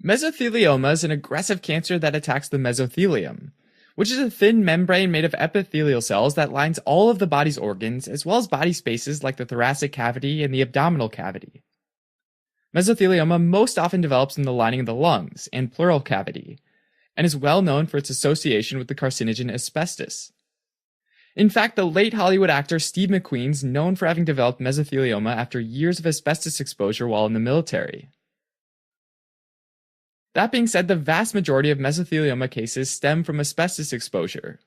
Mesothelioma is an aggressive cancer that attacks the mesothelium, which is a thin membrane made of epithelial cells that lines all of the body's organs, as well as body spaces like the thoracic cavity and the abdominal cavity. Mesothelioma most often develops in the lining of the lungs and pleural cavity, and is well known for its association with the carcinogen asbestos. In fact, the late Hollywood actor Steve McQueen's known for having developed mesothelioma after years of asbestos exposure while in the military. That being said, the vast majority of mesothelioma cases stem from asbestos exposure.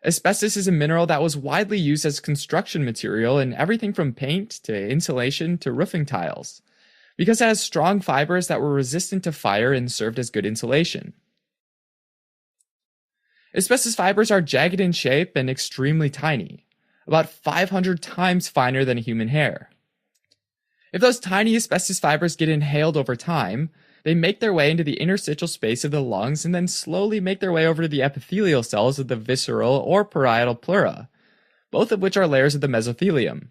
Asbestos is a mineral that was widely used as construction material in everything from paint to insulation to roofing tiles, because it has strong fibers that were resistant to fire and served as good insulation. Asbestos fibers are jagged in shape and extremely tiny, about 500 times finer than human hair. If those tiny asbestos fibers get inhaled over time, they make their way into the interstitial space of the lungs and then slowly make their way over to the epithelial cells of the visceral or parietal pleura, both of which are layers of the mesothelium.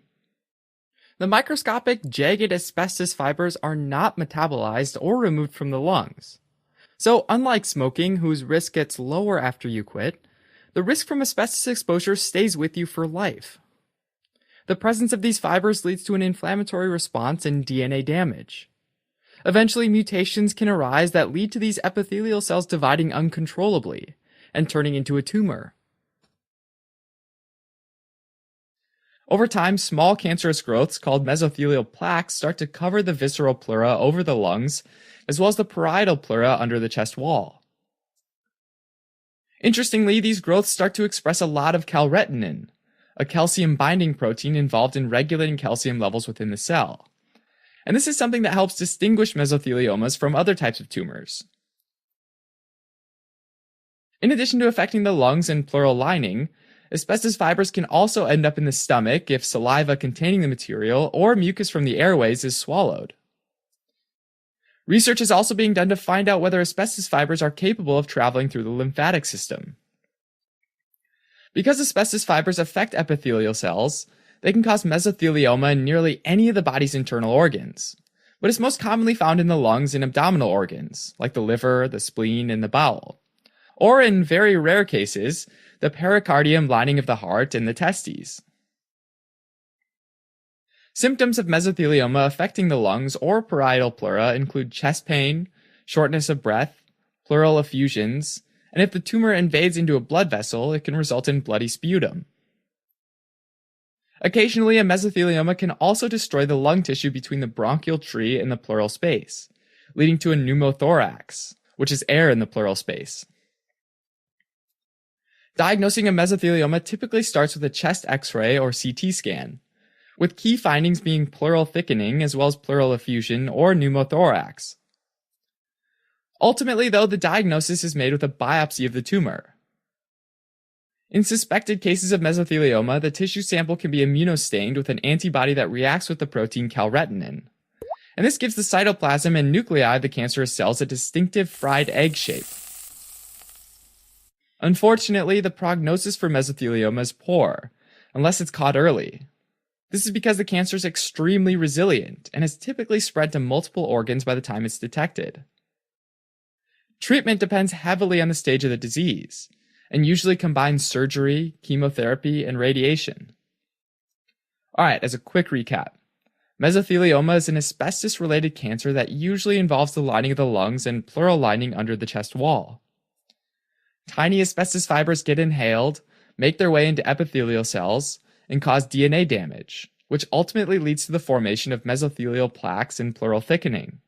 The microscopic, jagged asbestos fibers are not metabolized or removed from the lungs. So, unlike smoking, whose risk gets lower after you quit, the risk from asbestos exposure stays with you for life. The presence of these fibers leads to an inflammatory response and DNA damage. Eventually, mutations can arise that lead to these epithelial cells dividing uncontrollably and turning into a tumor. Over time, small cancerous growths called mesothelial plaques start to cover the visceral pleura over the lungs, as well as the parietal pleura under the chest wall. Interestingly, these growths start to express a lot of calretinin, a calcium-binding protein involved in regulating calcium levels within the cell. And this is something that helps distinguish mesotheliomas from other types of tumors. In addition to affecting the lungs and pleural lining, asbestos fibers can also end up in the stomach if saliva containing the material or mucus from the airways is swallowed. Research is also being done to find out whether asbestos fibers are capable of traveling through the lymphatic system. Because asbestos fibers affect epithelial cells, they can cause mesothelioma in nearly any of the body's internal organs, but it's most commonly found in the lungs and abdominal organs, like the liver, the spleen, and the bowel, or in very rare cases, the pericardium lining of the heart and the testes. Symptoms of mesothelioma affecting the lungs or parietal pleura include chest pain, shortness of breath, pleural effusions, and if the tumor invades into a blood vessel, it can result in bloody sputum. Occasionally, a mesothelioma can also destroy the lung tissue between the bronchial tree and the pleural space, leading to a pneumothorax, which is air in the pleural space. Diagnosing a mesothelioma typically starts with a chest X-ray or CT scan, with key findings being pleural thickening as well as pleural effusion or pneumothorax. Ultimately, though, the diagnosis is made with a biopsy of the tumor. In suspected cases of mesothelioma, the tissue sample can be immunostained with an antibody that reacts with the protein calretinin, and this gives the cytoplasm and nuclei of the cancerous cells a distinctive fried egg shape. Unfortunately, the prognosis for mesothelioma is poor, unless it's caught early. This is because the cancer is extremely resilient and has typically spread to multiple organs by the time it's detected. Treatment depends heavily on the stage of the disease, and usually combines surgery, chemotherapy, and radiation. Alright, as a quick recap, mesothelioma is an asbestos-related cancer that usually involves the lining of the lungs and pleural lining under the chest wall. Tiny asbestos fibers get inhaled, make their way into epithelial cells, and cause DNA damage, which ultimately leads to the formation of mesothelial plaques and pleural thickening.